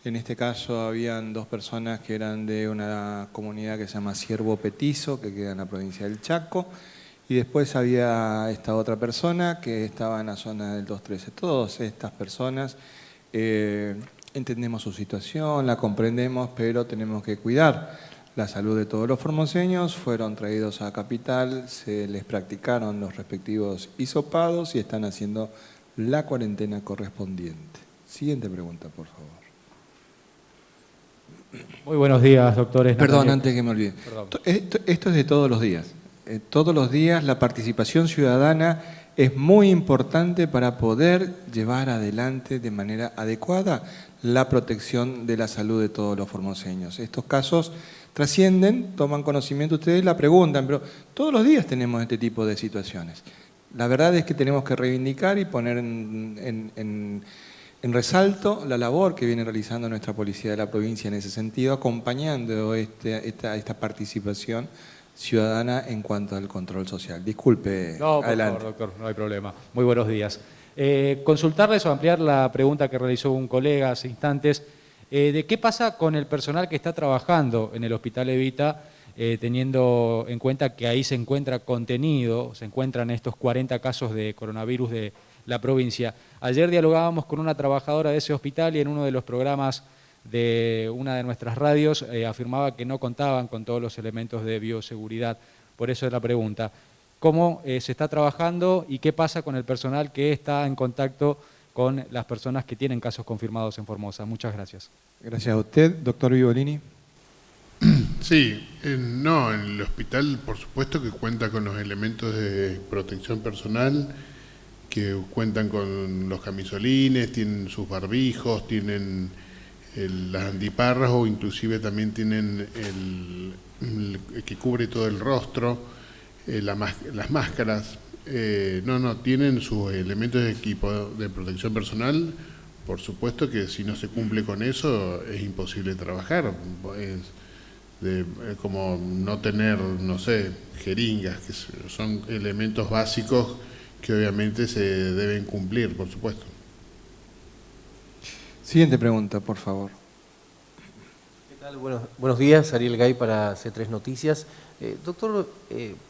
En este caso habían 2 personas que eran de una comunidad que se llama Ciervo Petizo, que queda en la provincia del Chaco, y después había esta otra persona que estaba en la zona del 213. Todas estas personas entendemos su situación, la comprendemos, pero tenemos que cuidar la salud de todos los formoseños. Fueron traídos a Capital, se les practicaron los respectivos hisopados y están haciendo la cuarentena correspondiente. Siguiente pregunta, por favor. Muy buenos días, doctores. Perdón, antes que me olvide. Esto es de todos los días. Todos los días la participación ciudadana es muy importante para poder llevar adelante de manera adecuada la protección de la salud de todos los formoseños. Estos casos trascienden, toman conocimiento, ustedes la preguntan, pero todos los días tenemos este tipo de situaciones. La verdad es que tenemos que reivindicar y poner en resalto la labor que viene realizando nuestra policía de la provincia en ese sentido, acompañando esta participación ciudadana en cuanto al control social. Disculpe, no, adelante. por favor, doctor, no hay problema. Muy buenos días. Consultarles o ampliar la pregunta que realizó un colega hace instantes, de qué pasa con el personal que está trabajando en el Hospital Evita, teniendo en cuenta que ahí se encuentra contenido, se encuentran estos 40 casos de coronavirus de la provincia. Ayer dialogábamos con una trabajadora de ese hospital y en uno de los programas de una de nuestras radios afirmaba que no contaban con todos los elementos de bioseguridad. Por eso es la pregunta. ¿Cómo se está trabajando y qué pasa con el personal que está en contacto con las personas que tienen casos confirmados en Formosa. Muchas gracias. Gracias a usted. Doctor Vivolini. Sí, no, en el hospital por supuesto que cuenta con los elementos de protección personal, que cuentan con los camisolines, tienen sus barbijos, tienen las antiparras o inclusive también tienen el que cubre todo el rostro, las máscaras. Tienen sus elementos de equipo de protección personal. Por supuesto que si no se cumple con eso es imposible trabajar. Como no tener, no sé, jeringas, que son elementos básicos que obviamente se deben cumplir, por supuesto. Siguiente pregunta, por favor. ¿Qué tal? Buenos días, Ariel Gay para C3 Noticias. Doctor,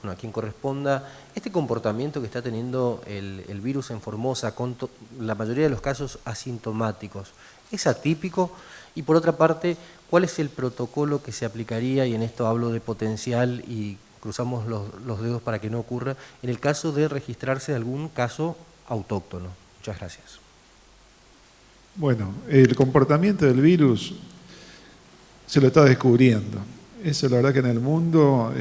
a quien corresponda, este comportamiento que está teniendo el virus en Formosa, con la mayoría de los casos asintomáticos, ¿es atípico? Y por otra parte, ¿cuál es el protocolo que se aplicaría, y en esto hablo de potencial y cruzamos los dedos para que no ocurra, en el caso de registrarse algún caso autóctono? Muchas gracias. Bueno, el comportamiento del virus se lo está descubriendo. Eso la verdad que en el mundo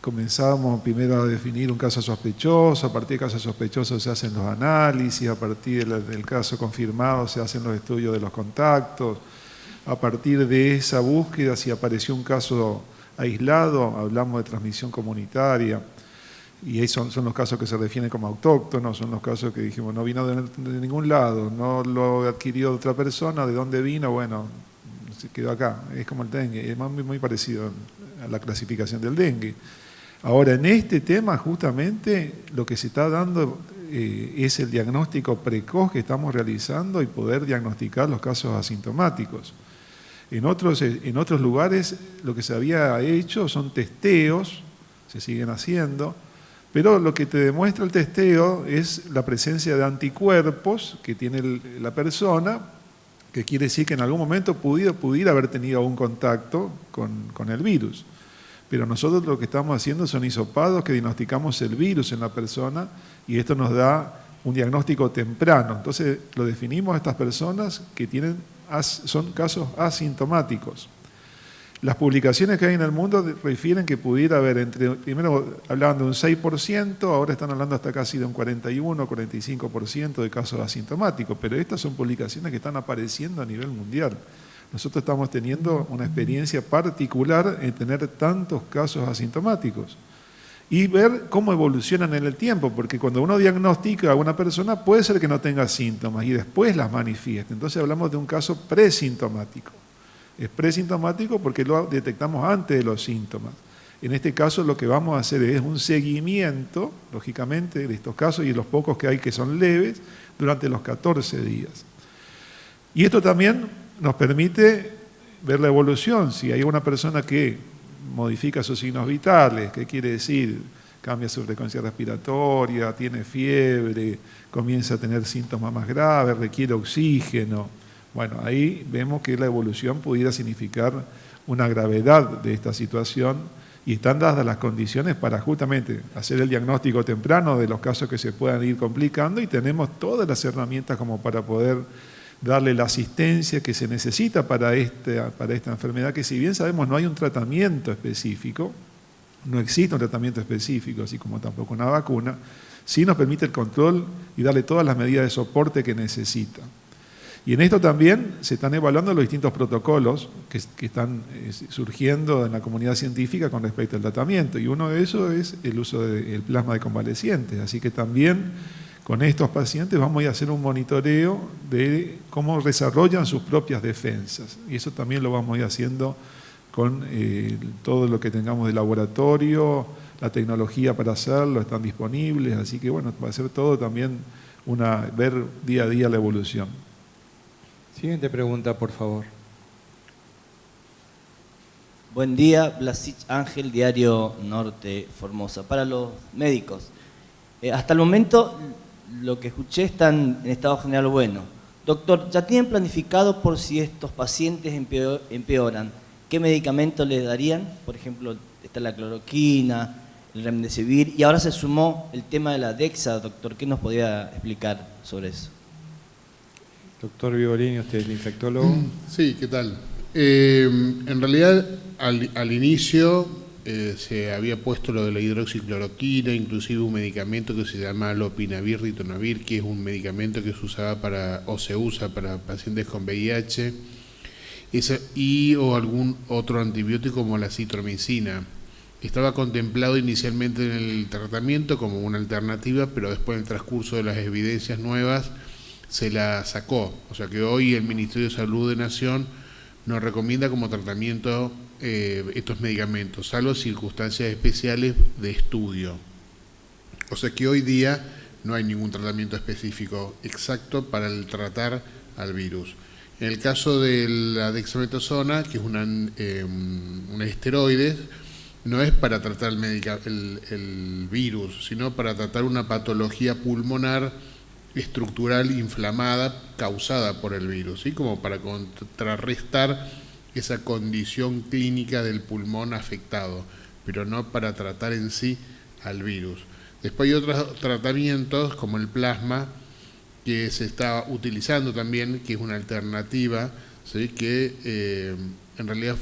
comenzamos primero a definir un caso sospechoso, a partir de casos sospechosos se hacen los análisis, a partir del caso confirmado se hacen los estudios de los contactos, a partir de esa búsqueda, si apareció un caso aislado, hablamos de transmisión comunitaria, y ahí son los casos que se definen como autóctonos, son los casos que dijimos no vino de ningún lado, no lo adquirió otra persona, ¿de dónde vino? Bueno, se quedó acá, es como el dengue, es muy parecido a la clasificación del dengue. Ahora, en este tema justamente lo que se está dando es el diagnóstico precoz que estamos realizando y poder diagnosticar los casos asintomáticos. En otros lugares lo que se había hecho son testeos, se siguen haciendo, pero lo que te demuestra el testeo es la presencia de anticuerpos que tiene la persona, que quiere decir que en algún momento pudiera haber tenido un contacto con el virus. Pero nosotros lo que estamos haciendo son hisopados que diagnosticamos el virus en la persona y esto nos da un diagnóstico temprano. Entonces lo definimos a estas personas que son casos asintomáticos. Las publicaciones que hay en el mundo refieren que pudiera haber primero hablaban de un 6%, ahora están hablando hasta casi de un 41, 45% de casos asintomáticos, pero estas son publicaciones que están apareciendo a nivel mundial. Nosotros estamos teniendo una experiencia particular en tener tantos casos asintomáticos y ver cómo evolucionan en el tiempo, porque cuando uno diagnostica a una persona puede ser que no tenga síntomas y después las manifieste. Entonces hablamos de un caso presintomático. Es presintomático porque lo detectamos antes de los síntomas. En este caso lo que vamos a hacer es un seguimiento, lógicamente, de estos casos y de los pocos que hay que son leves durante los 14 días. Y esto también nos permite ver la evolución. Si hay una persona que modifica sus signos vitales, ¿qué quiere decir? Cambia su frecuencia respiratoria, tiene fiebre, comienza a tener síntomas más graves, requiere oxígeno. Bueno, ahí vemos que la evolución pudiera significar una gravedad de esta situación y están dadas las condiciones para justamente hacer el diagnóstico temprano de los casos que se puedan ir complicando y tenemos todas las herramientas como para poder darle la asistencia que se necesita para esta enfermedad, que si bien sabemos no hay un tratamiento específico, no existe un tratamiento específico, así como tampoco una vacuna, sí nos permite el control y darle todas las medidas de soporte que necesita. Y en esto también se están evaluando los distintos protocolos que están surgiendo en la comunidad científica con respecto al tratamiento, y uno de esos es el uso del plasma de convalecientes, así que también con estos pacientes vamos a hacer un monitoreo de cómo desarrollan sus propias defensas, y eso también lo vamos a ir haciendo con todo lo que tengamos de laboratorio, la tecnología para hacerlo, están disponibles, así que bueno, va a ser todo también ver día a día la evolución. Siguiente pregunta, por favor. Buen día, Blasich Ángel, Diario Norte, Formosa. Para los médicos, hasta el momento lo que escuché están en estado general bueno. Doctor, ¿ya tienen planificado por si estos pacientes empeoran? ¿Qué medicamento les darían? Por ejemplo, está la cloroquina, el remdesivir, y ahora se sumó el tema de la Dexa, doctor. ¿Qué nos podría explicar sobre eso? Doctor Vigolini, usted es el infectólogo. Sí, ¿qué tal? En realidad, al inicio se había puesto lo de la hidroxicloroquina, inclusive un medicamento que se llama lopinavir, ritonavir, que es un medicamento que se usaba se usa para pacientes con VIH, o algún otro antibiótico como la citromicina. Estaba contemplado inicialmente en el tratamiento como una alternativa, pero después en el transcurso de las evidencias nuevas se la sacó. O sea que hoy el Ministerio de Salud de Nación nos recomienda como tratamiento estos medicamentos, salvo circunstancias especiales de estudio. O sea que hoy día no hay ningún tratamiento específico exacto para tratar al virus. En el caso de la dexametasona, que es un esteroide, no es para tratar el virus, sino para tratar una patología pulmonar estructural inflamada causada por el virus, ¿sí? Como para contrarrestar esa condición clínica del pulmón afectado, pero no para tratar en sí al virus. Después hay otros tratamientos como el plasma que se está utilizando también, que es una alternativa, ¿sí? Que en realidad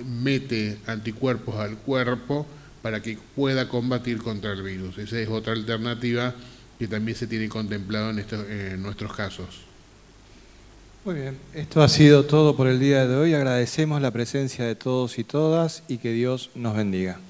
mete anticuerpos al cuerpo para que pueda combatir contra el virus. Esa es otra alternativa que también se tiene contemplado en nuestros casos. Muy bien, esto ha sido todo por el día de hoy. Agradecemos la presencia de todos y todas y que Dios nos bendiga.